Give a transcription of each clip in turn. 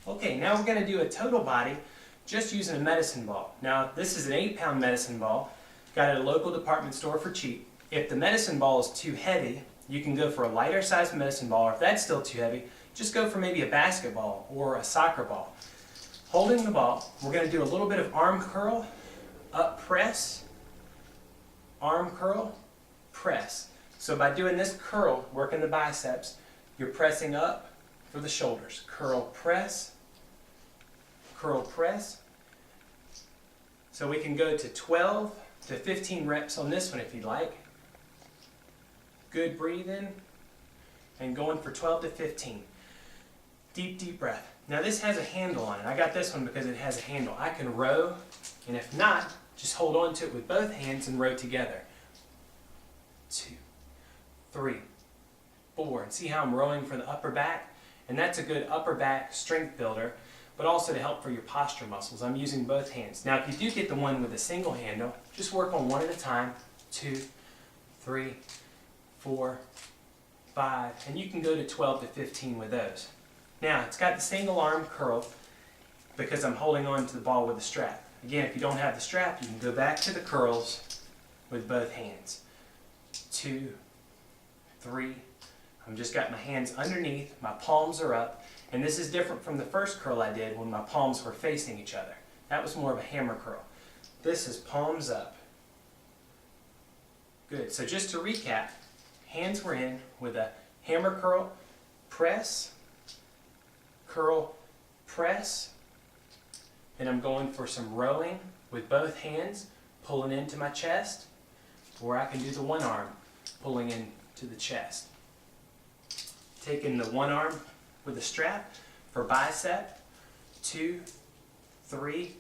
Okay, now we're going to do a total body just using a medicine ball. Now this is an 8-pound medicine ball, got it at a local department store for cheap. If the medicine ball is too heavy, you can go for a lighter sized medicine ball, or if that's still too heavy, just go for maybe a basketball or a soccer ball. Holding the ball, we're going to do a little bit of arm curl, up press, arm curl, press. So by doing this curl, working the biceps, you're pressing up for the shoulders. Curl, press, curl, press. So we can go to 12 to 15 reps on this one if you'd like. Good breathing and going for 12 to 15. Deep, deep breath. Now this has a handle on it. I got this one because it has a handle. I can row, and if not, just hold on to it with both hands and row together. 2, 3, 4. And see how I'm rowing for the upper back? And that's a good upper back strength builder, but also to help for your posture muscles. I'm using both hands. Now if you do get the one with a single handle, just work on one at a time. 2, 3, 4, 5, and you can go to 12 to 15 with those. Now it's got the single arm curl because I'm holding on to the ball with a strap. Again, if you don't have the strap, you can go back to the curls with both hands. 2, 3, I've just got my hands underneath, my palms are up, and this is different from the first curl I did when my palms were facing each other. That was more of a hammer curl. This is palms up. Good, so just to recap, hands were in with a hammer curl, press, curl, press. Then I'm going for some rowing with both hands, pulling into my chest, or I can do the one arm, pulling into the chest. Taking the one arm with a strap for bicep, 2, 3,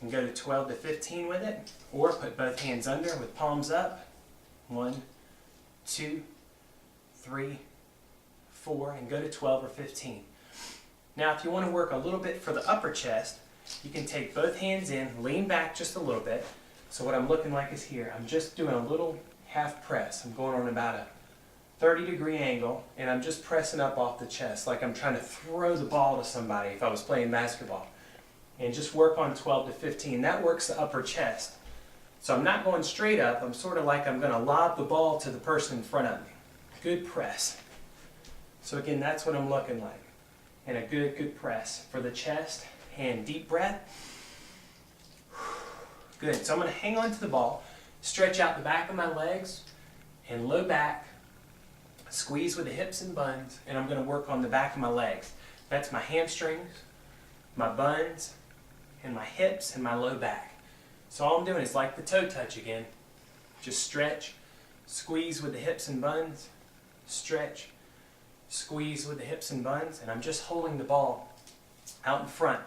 and go to 12 to 15 with it, or put both hands under with palms up. 1, 2, 3, 4, and go to 12 or 15. Now if you want to work a little bit for the upper chest, you can take both hands in, lean back just a little bit. So what I'm looking like is here. I'm just doing a little half press. I'm going on about a 30-degree angle, and I'm just pressing up off the chest like I'm trying to throw the ball to somebody if I was playing basketball. And just work on 12 to 15. That works the upper chest. So I'm not going straight up. I'm sort of like I'm going to lob the ball to the person in front of me. Good press. So again, that's what I'm looking like. And a good press for the chest. And deep breath. Good. So I'm going to hang on to the ball, stretch out the back of my legs, and low back. Squeeze with the hips and buns, and I'm going to work on the back of my legs. That's my hamstrings, my buns, and my hips and my low back. So all I'm doing is like the toe touch again. Just stretch, squeeze with the hips and buns, stretch, squeeze with the hips and buns, and I'm just holding the ball out in front.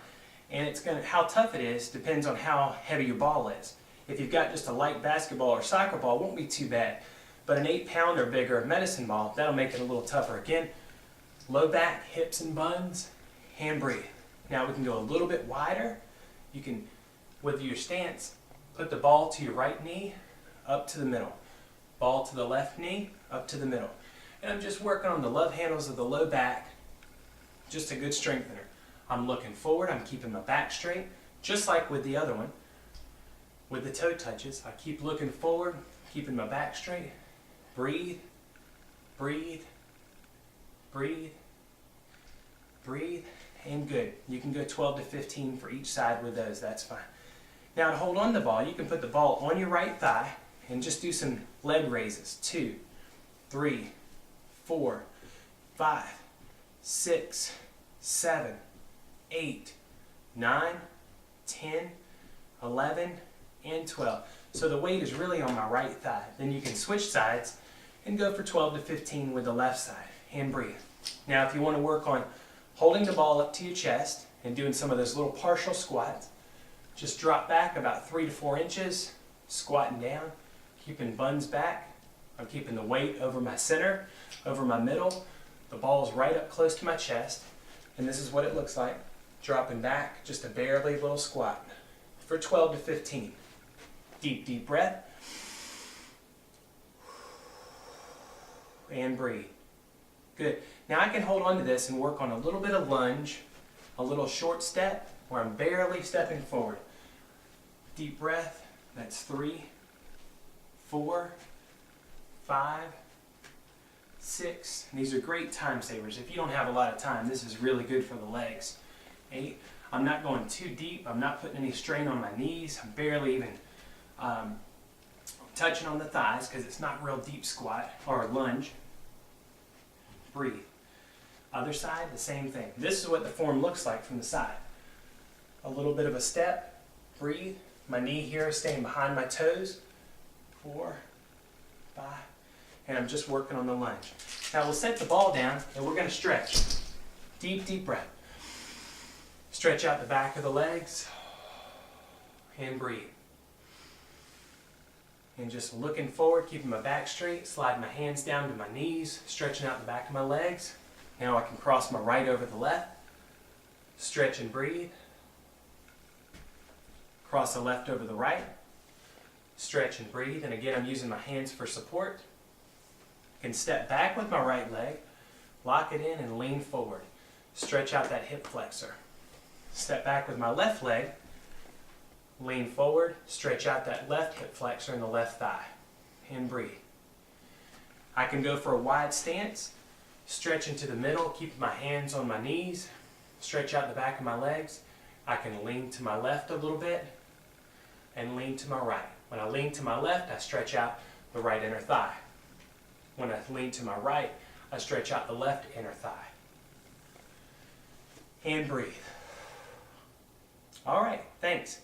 And it's going to, how tough it is depends on how heavy your ball is. If you've got just a light basketball or soccer ball, it won't be too bad. But an 8-pound or bigger medicine ball, that'll make it a little tougher. Again, low back, hips and buns, hand breathe. Now we can go a little bit wider. You can, with your stance, put the ball to your right knee, up to the middle. Ball to the left knee, up to the middle. And I'm just working on the love handles of the low back, just a good strengthener. I'm looking forward, I'm keeping my back straight, just like with the other one. With the toe touches, I keep looking forward, keeping my back straight. Breathe, breathe, breathe, breathe, and good. You can go 12 to 15 for each side with those, that's fine. Now to hold on the ball, you can put the ball on your right thigh and just do some leg raises. 2, 3, 4, 5, 6, 7, 8, 9, 10, 11, and 12. So the weight is really on my right thigh. Then you can switch sides and go for 12 to 15 with the left side. And breathe. Now if you want to work on holding the ball up to your chest and doing some of those little partial squats, just drop back about 3 to 4 inches, squatting down, keeping buns back. I'm keeping the weight over my center, over my middle. The ball's right up close to my chest. And this is what it looks like. Dropping back, just a barely little squat for 12 to 15. Deep, deep breath. And breathe. Good. Now I can hold on to this and work on a little bit of lunge, a little short step where I'm barely stepping forward. Deep breath. That's 3, 4, 5, 6. And these are great time savers. If you don't have a lot of time, this is really good for the legs. 8. I'm not going too deep. I'm not putting any strain on my knees. I'm barely even touching on the thighs because it's not real deep squat or lunge. Breathe. Other side, the same thing. This is what the form looks like from the side. A little bit of a step. Breathe. My knee here is staying behind my toes. 4, 5, and I'm just working on the lunge. Now we'll set the ball down and we're going to stretch. Deep, deep breath. Stretch out the back of the legs and breathe. And just looking forward, keeping my back straight, slide my hands down to my knees, stretching out the back of my legs. Now I can cross my right over the left. Stretch and breathe. Cross the left over the right. Stretch and breathe. And again, I'm using my hands for support. I can step back with my right leg, lock it in and lean forward. Stretch out that hip flexor. Step back with my left leg, lean forward, stretch out that left hip flexor and the left thigh, and breathe. I can go for a wide stance, stretch into the middle, keep my hands on my knees, stretch out the back of my legs. I can lean to my left a little bit and lean to my right. When I lean to my left, I stretch out the right inner thigh. When I lean to my right, I stretch out the left inner thigh. And breathe. All right, thanks.